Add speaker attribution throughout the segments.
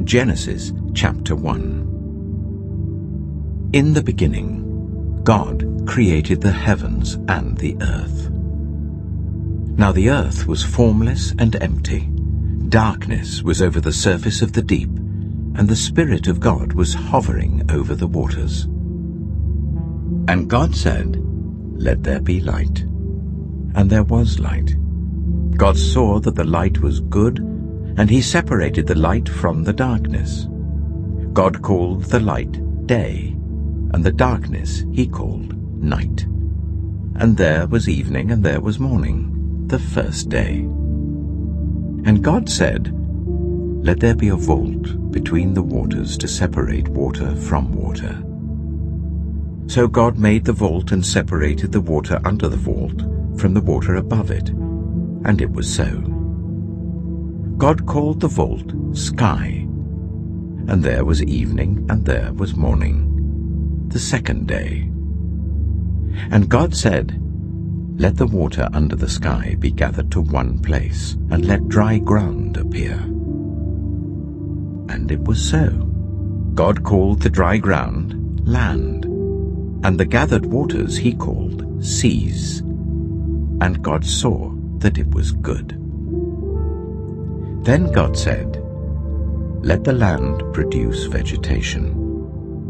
Speaker 1: Genesis chapter 1. In the beginning, God created the heavens and the earth. Now the earth was formless and empty. Darkness was over the surface of the deep, and the Spirit of God was hovering over the waters. And God said, "Let there be light." And there was light. God saw that the light was good, and he separated the light from the darkness. God called the light day, and the darkness he called night. And there was evening and there was morning, the first day. And God said, "Let there be a vault between the waters to separate water from water." So God made the vault and separated the water under the vault from the water above it, and it was so. God called the vault sky, and there was evening and there was morning, the second day. And God said, "Let the water under the sky be gathered to one place, and let dry ground appear." And it was so. God called the dry ground land, and the gathered waters he called seas. And God saw that it was good. Then God said, "Let the land produce vegetation,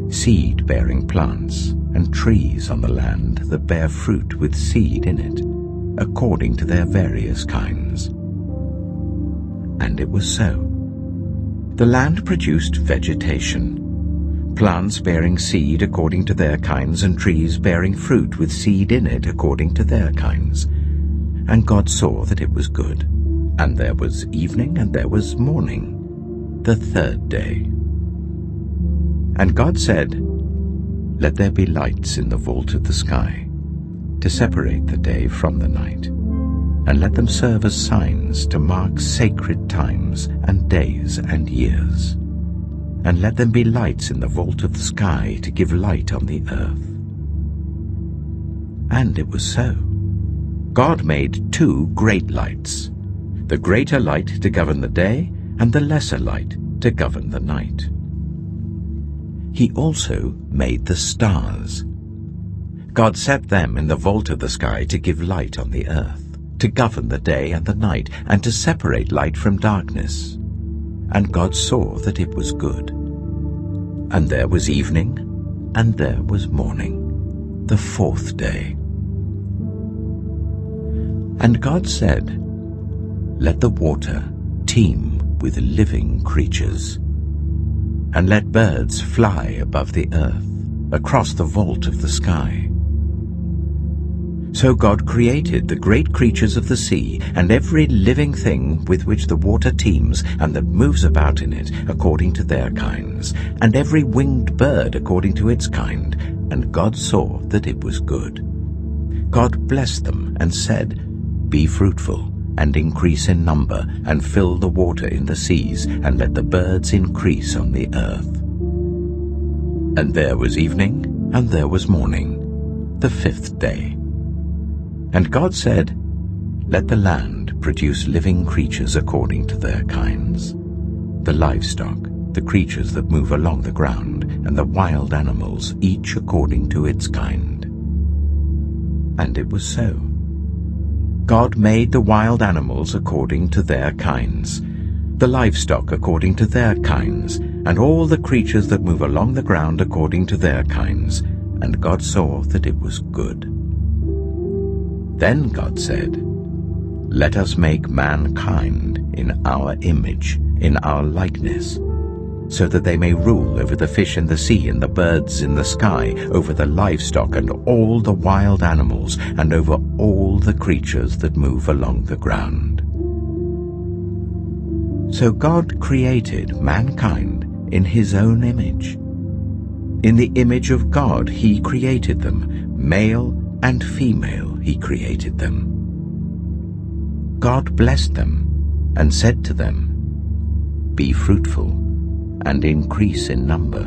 Speaker 1: seed-bearing plants, and trees on the land that bear fruit with seed in it, according to their various kinds." And it was so. The land produced vegetation, plants bearing seed according to their kinds, and trees bearing fruit with seed in it according to their kinds. And God saw that it was good. And there was evening and there was morning, the third day. And God said, "Let there be lights in the vault of the sky, to separate the day from the night, and let them serve as signs to mark sacred times and days and years. And let them be lights in the vault of the sky to give light on the earth." And it was so. God made two great lights, the greater light to govern the day, and the lesser light to govern the night. He also made the stars. God set them in the vault of the sky to give light on the earth, to govern the day and the night, and to separate light from darkness. And God saw that it was good. And there was evening, and there was morning, the fourth day. And God said, "Let the water teem with living creatures, and let birds fly above the earth, across the vault of the sky." So God created the great creatures of the sea, and every living thing with which the water teems and that moves about in it according to their kinds, and every winged bird according to its kind. And God saw that it was good. God blessed them and said, "Be fruitful, and increase in number, and fill the water in the seas, and let the birds increase on the earth." And there was evening, and there was morning, the fifth day. And God said, "Let the land produce living creatures according to their kinds, the livestock, the creatures that move along the ground, and the wild animals, each according to its kind." And it was so. God made the wild animals according to their kinds, the livestock according to their kinds, and all the creatures that move along the ground according to their kinds. And God saw that it was good. Then God said, "Let us make mankind in our image, in our likeness, so that they may rule over the fish in the sea and the birds in the sky, over the livestock and all the wild animals, and over all the creatures that move along the ground." So God created mankind in his own image. In the image of God he created them, male and female he created them. God blessed them and said to them, "Be fruitful and increase in number.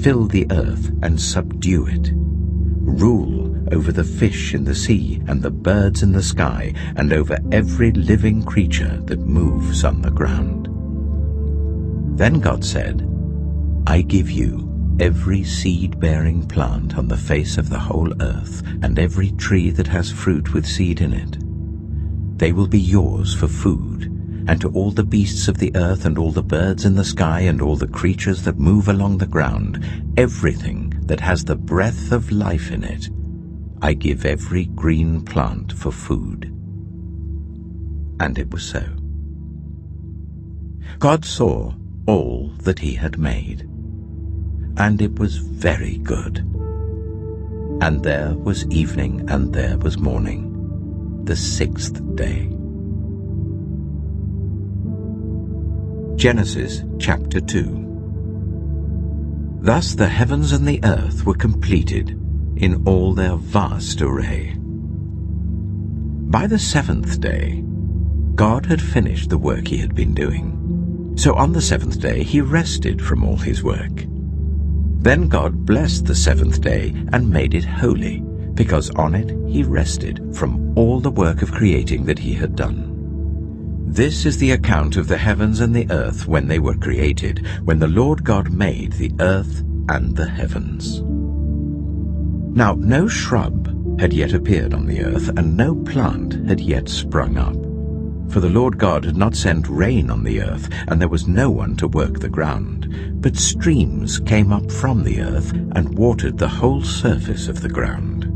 Speaker 1: Fill the earth and subdue it. Rule over the fish in the sea and the birds in the sky, and over every living creature that moves on the ground." Then God said, I give you every seed-bearing plant on the face of the whole earth, and every tree that has fruit with seed in it. They will be yours for food, and to all the beasts of the earth and all the birds in the sky and all the creatures that move along the ground, everything that has the breath of life in it, I give every green plant for food. And it was so. God saw all that he had made, and it was very good. And there was evening and there was morning, the 6th day. Genesis chapter 2. Thus the heavens and the earth were completed in all their vast array. By the 7th day, God had finished the work he had been doing. So on the 7th day he rested from all his work. Then God blessed the 7th day and made it holy, because on it he rested from all the work of creating that he had done. This is the account of the heavens and the earth when they were created, when the Lord God made the earth and the heavens. Now no shrub had yet appeared on the earth, and no plant had yet sprung up. For the Lord God had not sent rain on the earth, and there was no one to work the ground. But streams came up from the earth and watered the whole surface of the ground.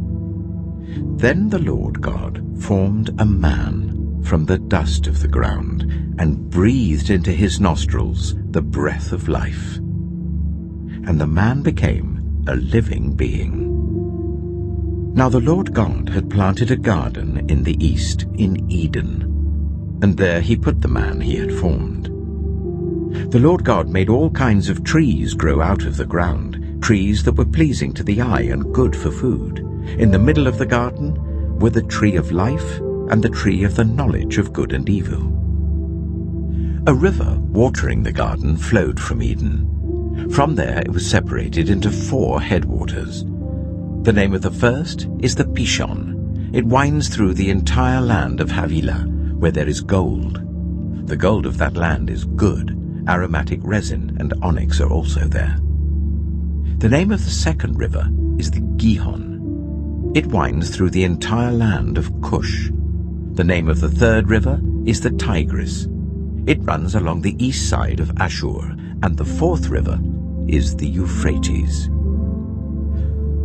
Speaker 1: Then the Lord God formed a man from the dust of the ground, and breathed into his nostrils the breath of life. And the man became a living being. Now the Lord God had planted a garden in the east, in Eden, and there he put the man he had formed. The Lord God made all kinds of trees grow out of the ground, trees that were pleasing to the eye and good for food. In the middle of the garden were the tree of life and the tree of the knowledge of good and evil. A river watering the garden flowed from Eden. From there it was separated into 4 headwaters. The name of the first is the Pishon. It winds through the entire land of Havilah, where there is gold. The gold of that land is good. Aromatic resin and onyx are also there. The name of the second river is the Gihon. It winds through the entire land of Cush. The name of the third river is the Tigris. It runs along the east side of Ashur, and the fourth river is the Euphrates.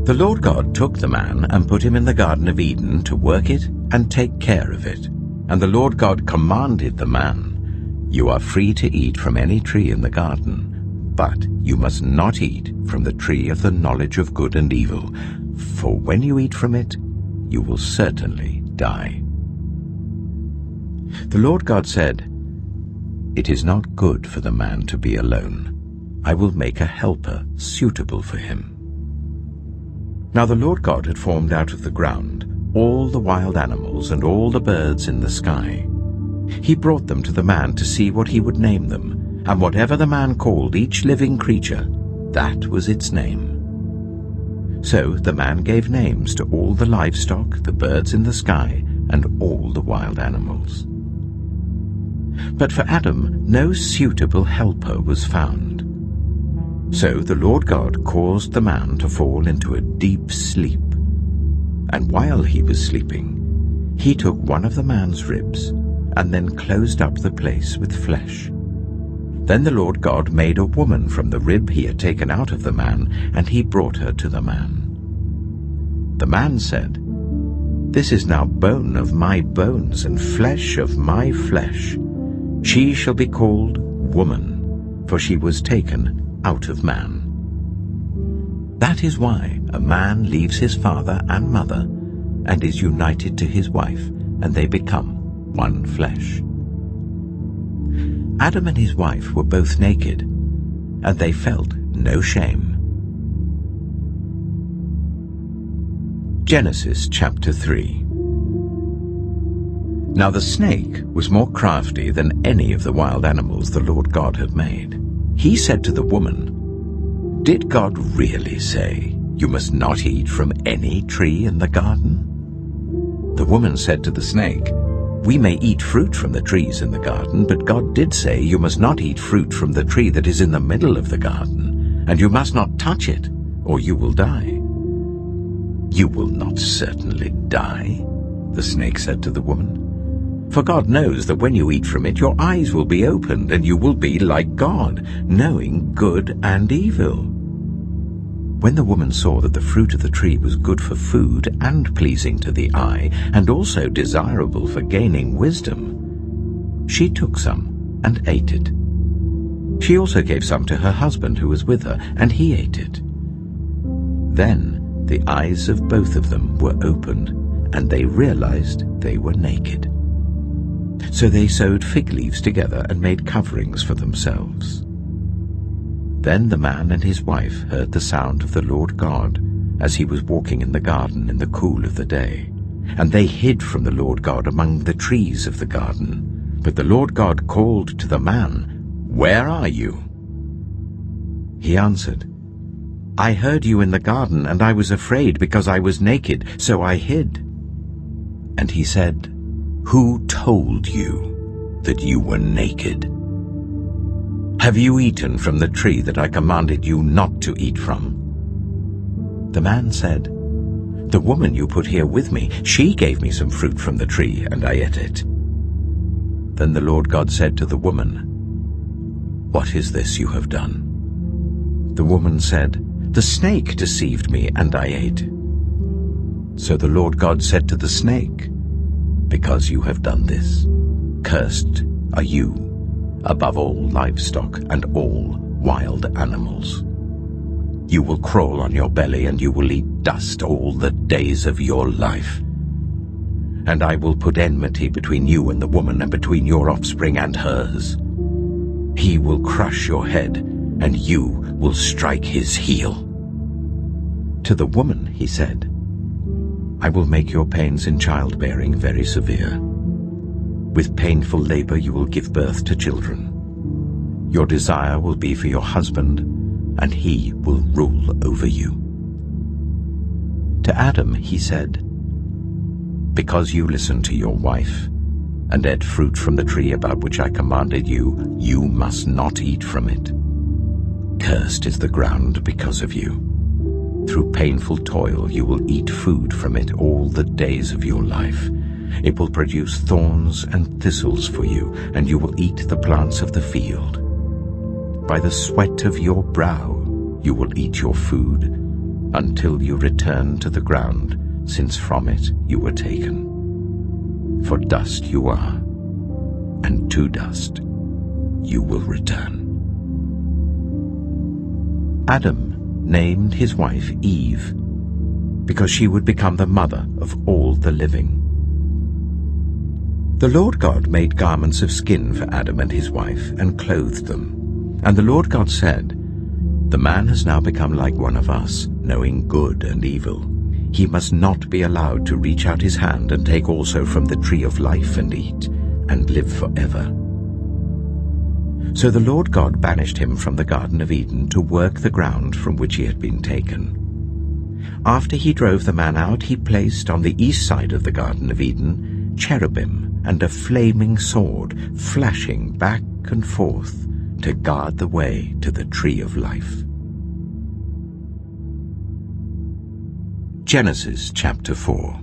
Speaker 1: The Lord God took the man and put him in the Garden of Eden to work it and take care of it. And the Lord God commanded the man, "You are free to eat from any tree in the garden, but you must not eat from the tree of the knowledge of good and evil, for when you eat from it, you will certainly die." The Lord God said, "It is not good for the man to be alone. I will make a helper suitable for him." Now the Lord God had formed out of the ground all the wild animals and all the birds in the sky. He brought them to the man to see what he would name them, and whatever the man called each living creature, that was its name. So the man gave names to all the livestock, the birds in the sky, and all the wild animals. But for Adam no suitable helper was found. So the Lord God caused the man to fall into a deep sleep. And while he was sleeping, he took one of the man's ribs and then closed up the place with flesh. Then the Lord God made a woman from the rib he had taken out of the man, and he brought her to the man. The man said, "This is now bone of my bones and flesh of my flesh. She shall be called woman, for she was taken out of man." That is why a man leaves his father and mother and is united to his wife, and they become one flesh. Adam and his wife were both naked, and they felt no shame. Genesis chapter 3. Now the snake was more crafty than any of the wild animals the Lord God had made. He said to the woman, "Did God really say, 'You must not eat from any tree in the garden'?" The woman said to the snake, We may eat fruit from the trees in the garden, but God did say, you must not eat fruit from the tree that is in the middle of the garden, and you must not touch it, or you will die." "You will not certainly die," the snake said to the woman. "For God knows that when you eat from it, your eyes will be opened, and you will be like God, knowing good and evil." When the woman saw that the fruit of the tree was good for food and pleasing to the eye, and also desirable for gaining wisdom, she took some and ate it. She also gave some to her husband who was with her, and he ate it. Then the eyes of both of them were opened, and they realized they were naked. So they sewed fig leaves together and made coverings for themselves. Then the man and his wife heard the sound of the Lord God as he was walking in the garden in the cool of the day. And they hid from the Lord God among the trees of the garden. But the Lord God called to the man, "Where are you?" He answered, "I heard you in the garden, and I was afraid because I was naked, so I hid." And he said, "Who told you that you were naked? Have you eaten from the tree that I commanded you not to eat from?" The man said, "The woman you put here with me, she gave me some fruit from the tree, and I ate it." Then the Lord God said to the woman, "What is this you have done?" The woman said, "The snake deceived me, and I ate." So the Lord God said to the snake, "Because you have done this, cursed are you above all livestock and all wild animals. You will crawl on your belly, and you will eat dust all the days of your life. And I will put enmity between you and the woman, and between your offspring and hers. He will crush your head, and you will strike his heel." To the woman he said, "I will make your pains in childbearing very severe. With painful labor you will give birth to children. Your desire will be for your husband, and he will rule over you." To Adam he said, "Because you listened to your wife, and ate fruit from the tree about which I commanded you, you must not eat from it. Cursed is the ground because of you. Through painful toil you will eat food from it all the days of your life. It will produce thorns and thistles for you, and you will eat the plants of the field. By the sweat of your brow you will eat your food, until you return to the ground, since from it you were taken. For dust you are, and to dust you will return." Adam named his wife Eve, because she would become the mother of all the living. The Lord God made garments of skin for Adam and his wife, and clothed them. And the Lord God said, "The man has now become like one of us, knowing good and evil. He must not be allowed to reach out his hand and take also from the tree of life and eat, and live forever." So the Lord God banished him from the Garden of Eden to work the ground from which he had been taken. After he drove the man out, he placed on the east side of the Garden of Eden cherubim and a flaming sword flashing back and forth to guard the way to the tree of life. Genesis chapter 4.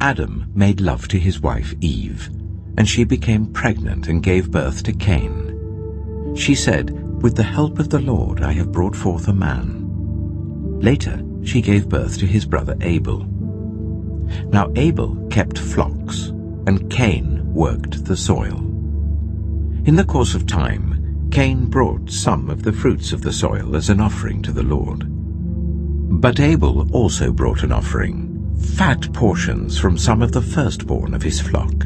Speaker 1: Adam made love to his wife Eve, and she became pregnant and gave birth to Cain. She said, "With the help of the Lord I have brought forth a man." Later she gave birth to his brother Abel. Now Abel kept flocks, and Cain worked the soil. In the course of time, Cain brought some of the fruits of the soil as an offering to the Lord. But Abel also brought an offering, fat portions from some of the firstborn of his flock.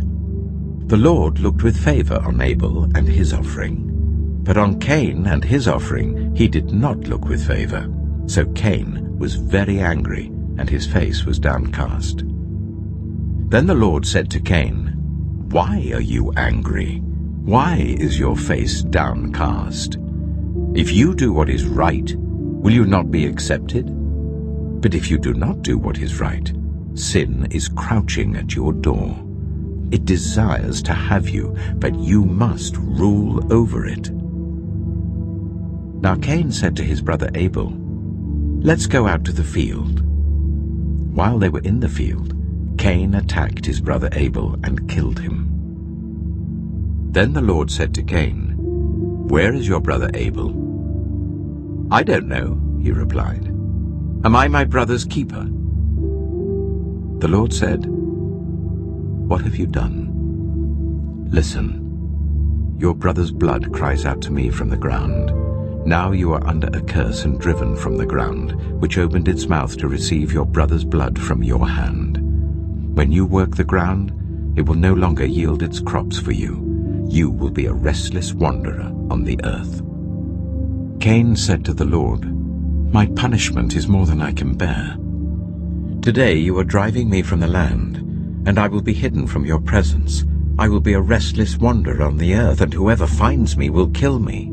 Speaker 1: The Lord looked with favor on Abel and his offering, but on Cain and his offering he did not look with favor. So Cain was very angry, and his face was downcast. Then the Lord said to Cain, "Why are you angry? Why is your face downcast? If you do what is right, will you not be accepted? But if you do not do what is right, sin is crouching at your door. It desires to have you, but you must rule over it." Now Cain said to his brother Abel, "Let's go out to the field." While they were in the field, Cain attacked his brother Abel and killed him. Then the Lord said to Cain, "Where is your brother Abel?" "I don't know," he replied. "Am I my brother's keeper?" The Lord said, "What have you done? Listen, your brother's blood cries out to me from the ground. Now you are under a curse and driven from the ground, which opened its mouth to receive your brother's blood from your hand. When you work the ground, it will no longer yield its crops for you. You will be a restless wanderer on the earth." Cain said to the Lord, "My punishment is more than I can bear. Today you are driving me from the land, and I will be hidden from your presence. I will be a restless wanderer on the earth, and whoever finds me will kill me."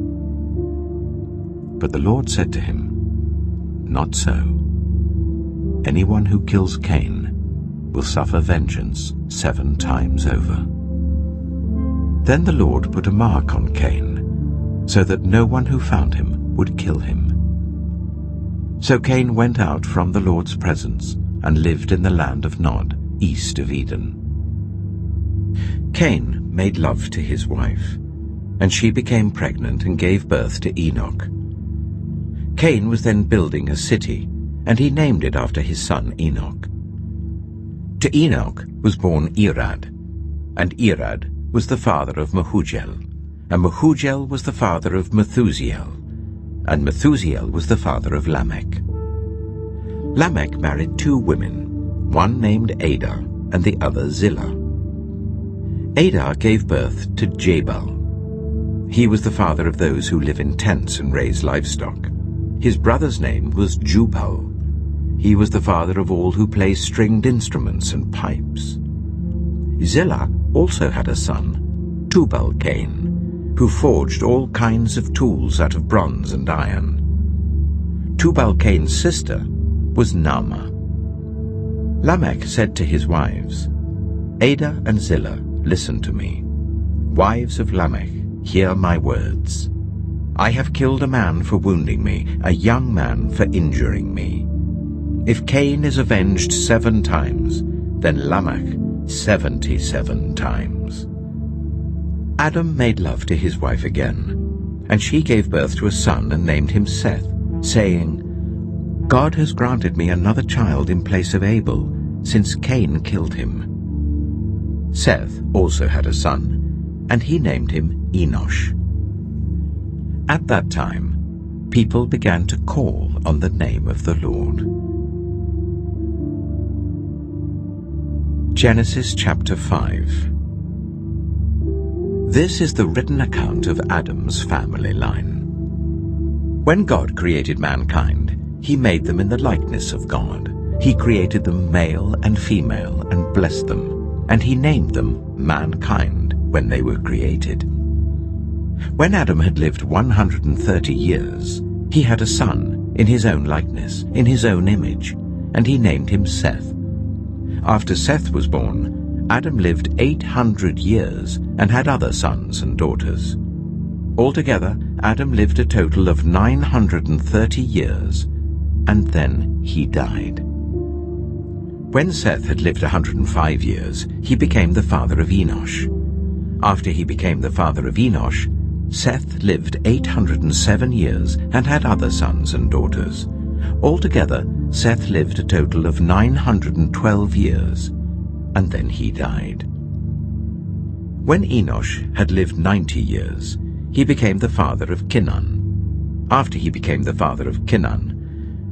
Speaker 1: But the Lord said to him, "Not so. Anyone who kills Cain will suffer vengeance 7 times over." Then the Lord put a mark on Cain, so that no one who found him would kill him. So Cain went out from the Lord's presence and lived in the land of Nod, east of Eden. Cain made love to his wife, and she became pregnant and gave birth to Enoch. Cain was then building a city, and he named it after his son Enoch. To Enoch was born Irad, and Irad was the father of Mehujael, and Mehujael was the father of Methusael, and Methusael was the father of Lamech. Lamech married 2 women, one named Ada and the other Zillah. Ada gave birth to Jabal. He was the father of those who live in tents and raise livestock. His brother's name was Jubal. He was the father of all who play stringed instruments and pipes. Zillah also had a son, Tubal-Cain, who forged all kinds of tools out of bronze and iron. Tubal-Cain's sister was Naamah. Lamech said to his wives, "Ada and Zillah, listen to me. Wives of Lamech, hear my words. I have killed a man for wounding me, a young man for injuring me. If Cain is avenged 7 times, then Lamech 77 times." Adam made love to his wife again, and she gave birth to a son and named him Seth, saying, "God has granted me another child in place of Abel, since Cain killed him." Seth also had a son, and he named him Enosh. At that time, people began to call on the name of the Lord. Genesis chapter 5. This is the written account of Adam's family line. When God created mankind, he made them in the likeness of God. He created them male and female and blessed them, and he named them mankind when they were created. When Adam had lived 130 years, he had a son in his own likeness, in his own image, and he named him Seth. After Seth was born, Adam lived 800 years and had other sons and daughters. Altogether, Adam lived a total of 930 years, and then he died. When Seth had lived 105 years, he became the father of Enosh. After he became the father of Enosh, Seth lived 807 years and had other sons and daughters. Altogether, Seth lived a total of 912 years, and then he died. When Enosh had lived 90 years, he became the father of Kinan. After he became the father of Kinan,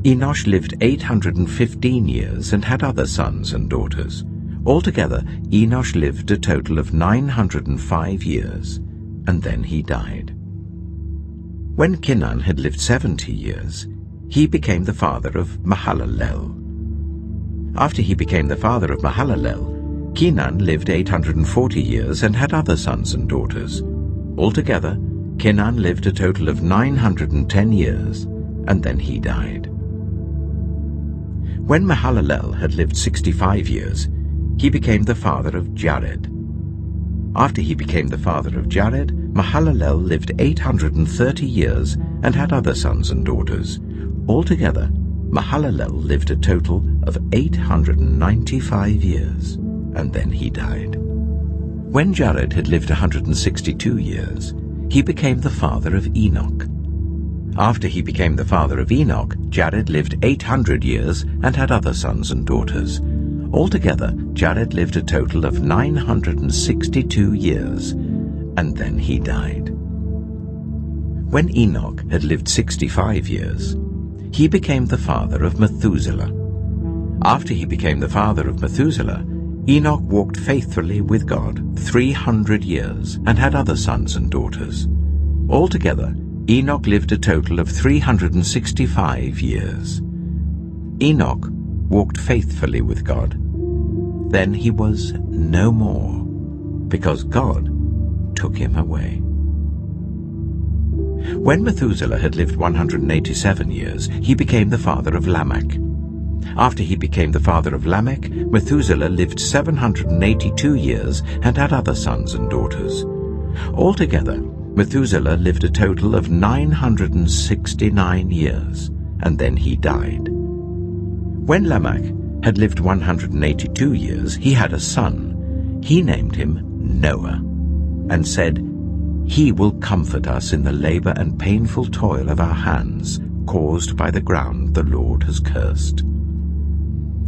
Speaker 1: Enosh lived 815 years and had other sons and daughters. Altogether, Enosh lived a total of 905 years, and then he died. When Kinan had lived 70 years, he became the father of Mahalalel. After he became the father of Mahalalel, Kinan lived 840 years and had other sons and daughters. Altogether, Kinan lived a total of 910 years, and then he died. When Mahalalel had lived 65 years, he became the father of Jared. After he became the father of Jared, Mahalalel lived 830 years and had other sons and daughters. Altogether, Mahalalel lived a total of 895 years, and then he died. When Jared had lived 162 years, he became the father of Enoch. After he became the father of Enoch, Jared lived 800 years and had other sons and daughters. Altogether, Jared lived a total of 962 years, and then he died. When Enoch had lived 65 years, he became the father of Methuselah. After he became the father of Methuselah, Enoch walked faithfully with God 300 years and had other sons and daughters. Altogether, Enoch lived a total of 365 years. Enoch walked faithfully with God. Then he was no more, because God took him away. When Methuselah had lived 187 years, he became the father of Lamech. After he became the father of Lamech, Methuselah lived 782 years and had other sons and daughters. Altogether, Methuselah lived a total of 969 years, and then he died. When Lamech had lived 182 years, he had a son. He named him Noah, and said, "He will comfort us in the labor and painful toil of our hands, caused by the ground the Lord has cursed."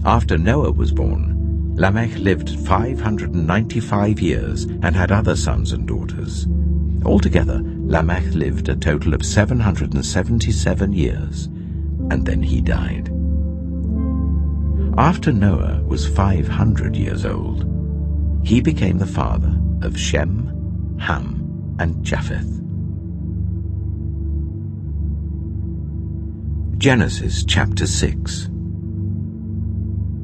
Speaker 1: After Noah was born, Lamech lived 595 years and had other sons and daughters. Altogether, Lamech lived a total of 777 years, and then he died. After Noah was 500 years old, he became the father of Shem, Ham, and Japheth. Genesis chapter 6.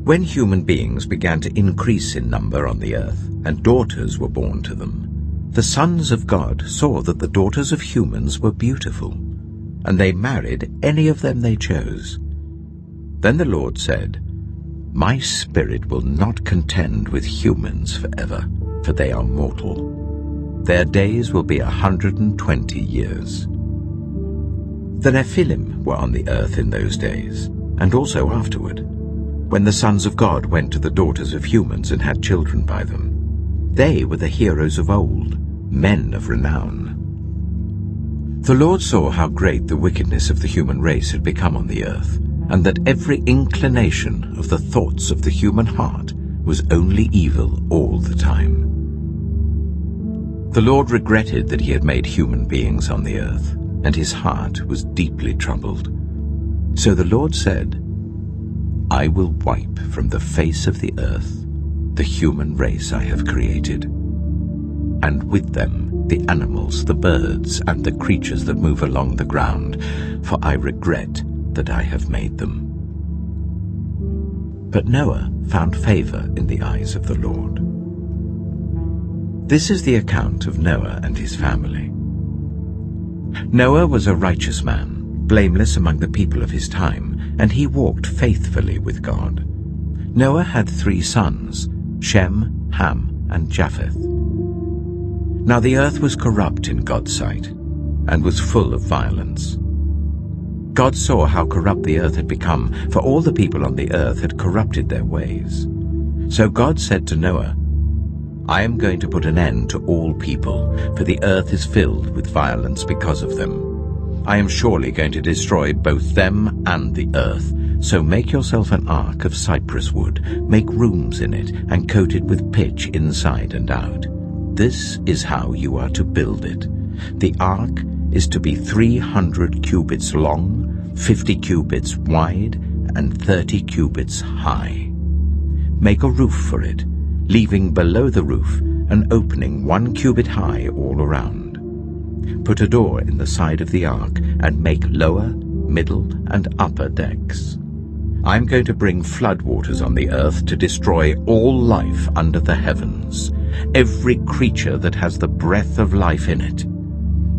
Speaker 1: When human beings began to increase in number on the earth, and daughters were born to them, the sons of God saw that the daughters of humans were beautiful, and they married any of them they chose. Then the Lord said, "My spirit will not contend with humans forever, for they are mortal. Their days will be 120 years. The Nephilim were on the earth in those days, and also afterward, when the sons of God went to the daughters of humans and had children by them. They were the heroes of old, men of renown. The Lord saw how great the wickedness of the human race had become on the earth, and that every inclination of the thoughts of the human heart was only evil all the time. The Lord regretted that he had made human beings on the earth, and his heart was deeply troubled. So the Lord said, "I will wipe from the face of the earth the human race I have created, and with them the animals, the birds, and the creatures that move along the ground, for I regret that I have made them." But Noah found favor in the eyes of the Lord. This is the account of Noah and his family. Noah was a righteous man, blameless among the people of his time, and he walked faithfully with God. Noah had 3 sons, Shem, Ham, and Japheth. Now the earth was corrupt in God's sight, and was full of violence. God saw how corrupt the earth had become, for all the people on the earth had corrupted their ways. So God said to Noah, "I am going to put an end to all people, for the earth is filled with violence because of them. I am surely going to destroy both them and the earth. So make yourself an ark of cypress wood, make rooms in it, and coat it with pitch inside and out. This is how you are to build it. The ark is to be 300 cubits long, 50 cubits wide, and 30 cubits high. Make a roof for it, leaving below the roof an opening 1 cubit high all around. Put a door in the side of the ark, and make lower, middle, and upper decks. I'm going to bring floodwaters on the earth to destroy all life under the heavens, every creature that has the breath of life in it.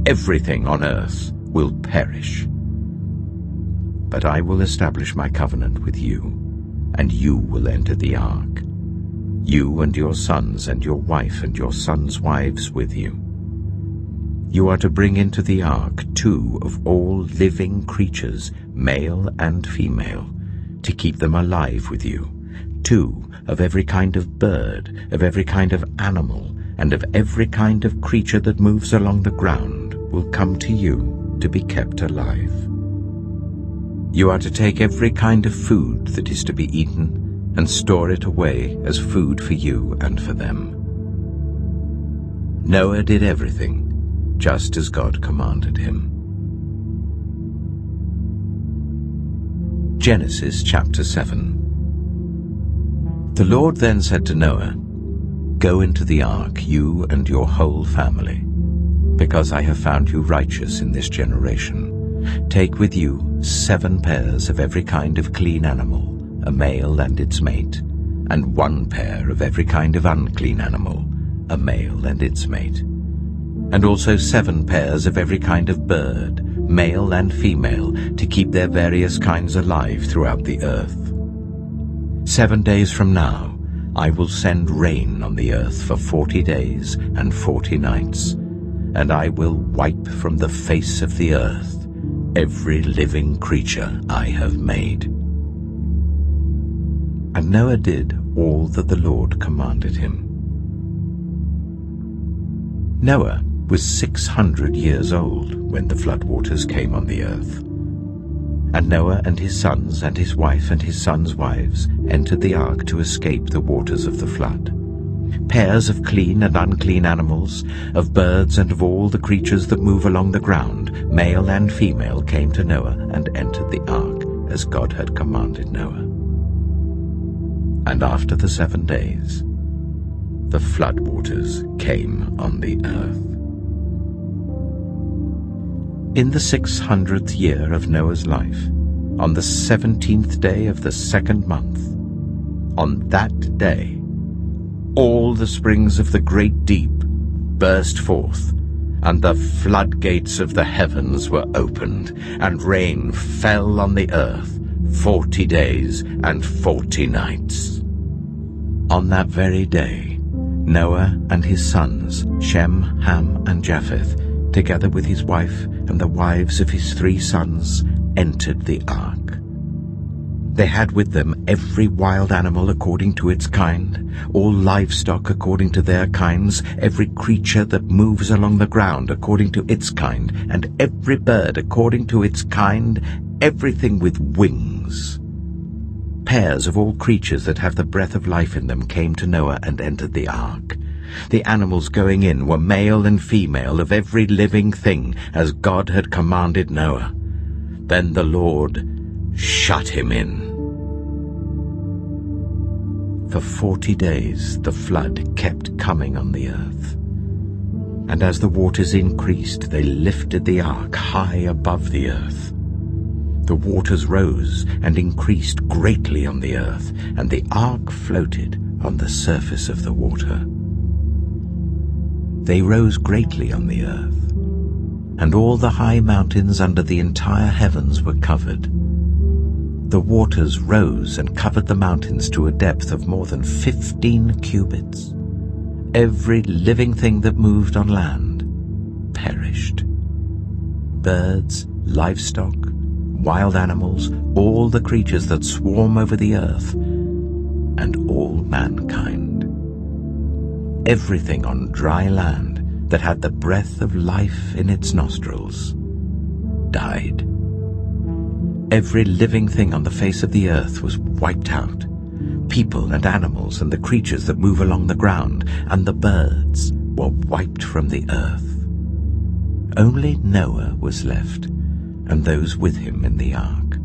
Speaker 1: Everything on earth will perish. But I will establish my covenant with you, and you will enter the ark. you and your sons and your wife and your sons' wives with you. You are to bring into the ark 2 of all living creatures, male and female, to keep them alive with you. 2 of every kind of bird, of every kind of animal, and of every kind of creature that moves along the ground will come to you to be kept alive. You are to take every kind of food that is to be eaten and store it away as food for you and for them. Noah did everything just as God commanded him. Genesis chapter 7. The Lord then said to Noah, "Go into the ark, you and your whole family, because I have found you righteous in this generation. Take with you 7 pairs of every kind of clean animal, a male and its mate, and 1 pair of every kind of unclean animal, a male and its mate. And also 7 pairs of every kind of bird, male and female, to keep their various kinds alive throughout the earth. 7 days from now I will send rain on the earth for 40 days and 40 nights, and I will wipe from the face of the earth every living creature I have made." And Noah did all that the Lord commanded him. Noah was 600 years old when the floodwaters came on the earth. And Noah and his sons and his wife and his sons' wives entered the ark to escape the waters of the flood. Pairs of clean and unclean animals, of birds and of all the creatures that move along the ground, male and female, came to Noah and entered the ark as God had commanded Noah. And after the 7 days, the floodwaters came on the earth. In the 600th year of Noah's life, on the 17th day of the 2nd month, on that day, all the springs of the great deep burst forth, and the floodgates of the heavens were opened, and rain fell on the earth 40 days and 40 nights. On that very day, Noah and his sons, Shem, Ham, and Japheth, together with his wife and the wives of his 3 sons, entered the ark. They had with them every wild animal according to its kind, all livestock according to their kinds, every creature that moves along the ground according to its kind, and every bird according to its kind, everything with wings. Pairs of all creatures that have the breath of life in them came to Noah and entered the ark. The animals going in were male and female of every living thing, as God had commanded Noah. Then the Lord shut him in. For 40 days the flood kept coming on the earth. And as the waters increased, they lifted the ark high above the earth. The waters rose and increased greatly on the earth, and the ark floated on the surface of the water. They rose greatly on the earth, and all the high mountains under the entire heavens were covered. The waters rose and covered the mountains to a depth of more than 15 cubits. Every living thing that moved on land perished. Birds, livestock, wild animals, all the creatures that swarm over the earth, and all mankind. Everything on dry land that had the breath of life in its nostrils died. Every living thing on the face of the earth was wiped out. People and animals and the creatures that move along the ground and the birds were wiped from the earth. Only Noah was left, and those with him in the ark.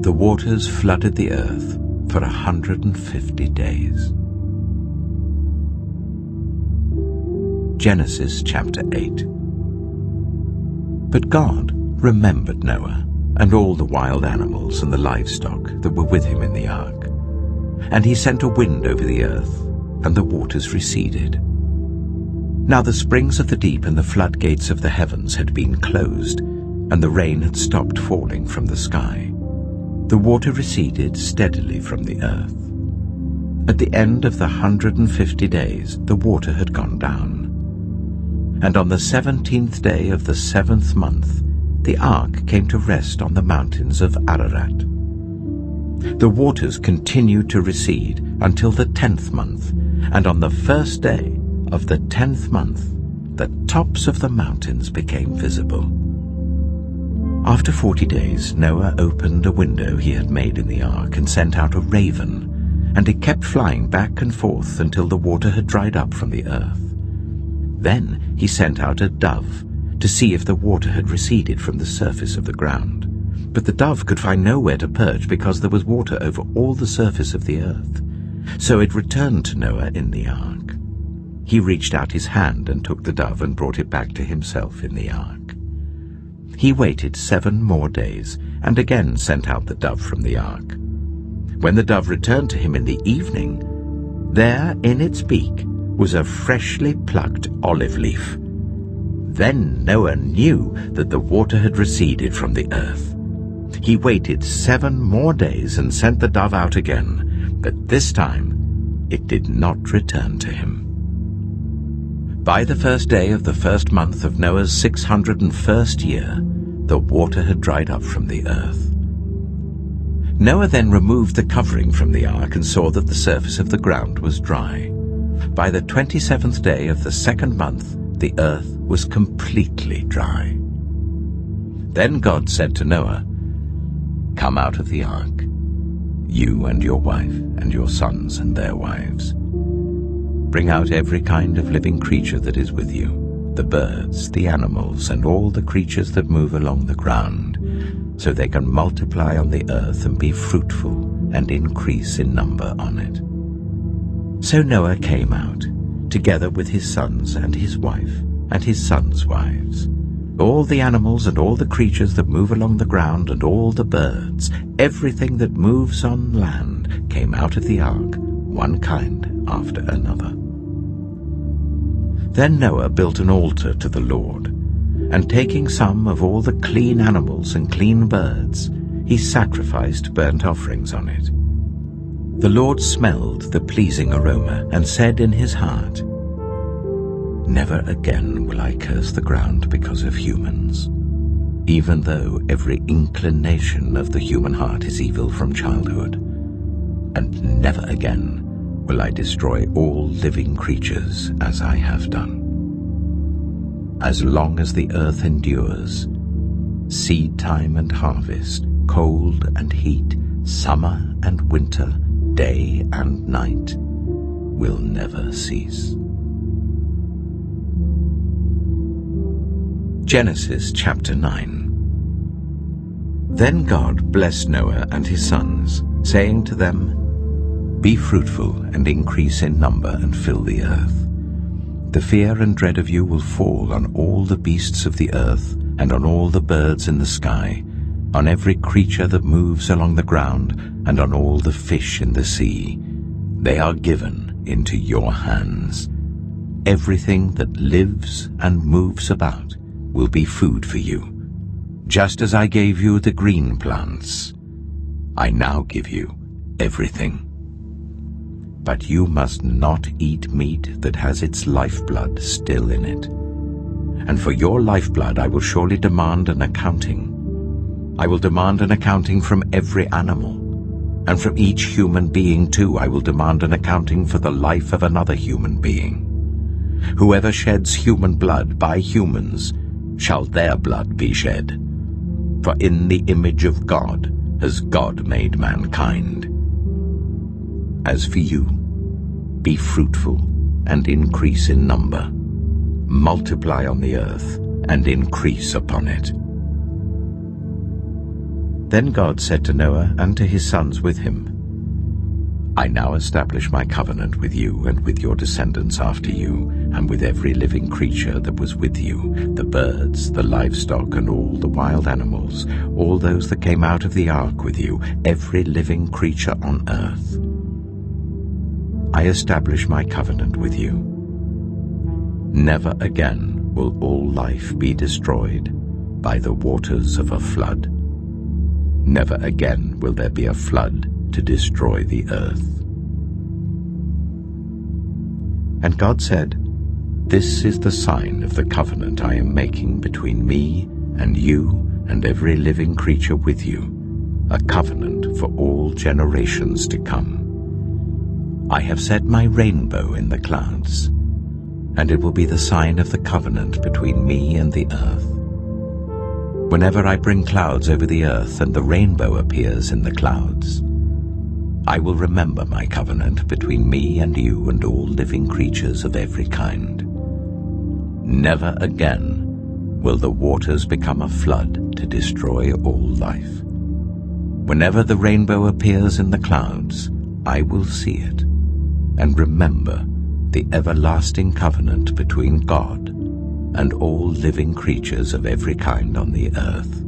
Speaker 1: The waters flooded the earth for 150 days. Genesis chapter 8. But God remembered Noah and all the wild animals and the livestock that were with him in the ark. And he sent a wind over the earth, and the waters receded. Now the springs of the deep and the floodgates of the heavens had been closed, and the rain had stopped falling from the sky. The water receded steadily from the earth. At the end of the 150 days, the water had gone down. And on the 17th day of the 7th month, the ark came to rest on the mountains of Ararat. The waters continued to recede until the 10th month, and on the first day of the 10th month, the tops of the mountains became visible. After 40 days, Noah opened a window he had made in the ark and sent out a raven, and it kept flying back and forth until the water had dried up from the earth. Then he sent out a dove to see if the water had receded from the surface of the ground. But the dove could find nowhere to perch because there was water over all the surface of the earth. So it returned to Noah in the ark. He reached out his hand and took the dove and brought it back to himself in the ark. He waited 7 more days and again sent out the dove from the ark. When the dove returned to him in the evening, there in its beak was a freshly plucked olive leaf. Then Noah knew that the water had receded from the earth. He waited 7 more days and sent the dove out again, but this time it did not return to him. By the first day of the 1st month of Noah's 601st year, the water had dried up from the earth. Noah then removed the covering from the ark and saw that the surface of the ground was dry. By the 27th day of the 2nd month, the earth was completely dry. Then God said to Noah, "Come out of the ark, you and your wife and your sons and their wives. Bring out every kind of living creature that is with you, the birds, the animals, and all the creatures that move along the ground, so they can multiply on the earth and be fruitful and increase in number on it." So Noah came out, together with his sons and his wife and his sons' wives. All the animals and all the creatures that move along the ground and all the birds, everything that moves on land, came out of the ark, one kind after another. Then Noah built an altar to the Lord, and taking some of all the clean animals and clean birds, he sacrificed burnt offerings on it. The Lord smelled the pleasing aroma and said in his heart, "Never again will I curse the ground because of humans, even though every inclination of the human heart is evil from childhood. And never again will I destroy all living creatures as I have done. As long as the earth endures, seed time and harvest, cold and heat, summer and winter, day and night, will never cease." Genesis chapter 9. Then God blessed Noah and his sons, saying to them, "Be fruitful and increase in number and fill the earth. The fear and dread of you will fall on all the beasts of the earth and on all the birds in the sky, on every creature that moves along the ground and on all the fish in the sea. They are given into your hands. Everything that lives and moves about will be food for you. Just as I gave you the green plants, I now give you everything. But you must not eat meat that has its lifeblood still in it. And for your lifeblood I will surely demand an accounting. I will demand an accounting from every animal, and from each human being too I will demand an accounting for the life of another human being. Whoever sheds human blood by humans, shall their blood be shed. For in the image of God has God made mankind. As for you, be fruitful and increase in number. Multiply on the earth and increase upon it." Then God said to Noah and to his sons with him, "I now establish my covenant with you and with your descendants after you, and with every living creature that was with you, the birds, the livestock, and all the wild animals, all those that came out of the ark with you, every living creature on earth. I establish my covenant with you. Never again will all life be destroyed by the waters of a flood. Never again will there be a flood to destroy the earth. And God said, "This is the sign of the covenant I am making between me and you and every living creature with you, a covenant for all generations to come. I have set my rainbow in the clouds, and it will be the sign of the covenant between me and the earth. Whenever I bring clouds over the earth and the rainbow appears in the clouds, I will remember my covenant between me and you and all living creatures of every kind. Never again will the waters become a flood to destroy all life. Whenever the rainbow appears in the clouds, I will see it and remember the everlasting covenant between God and all living creatures of every kind on the earth."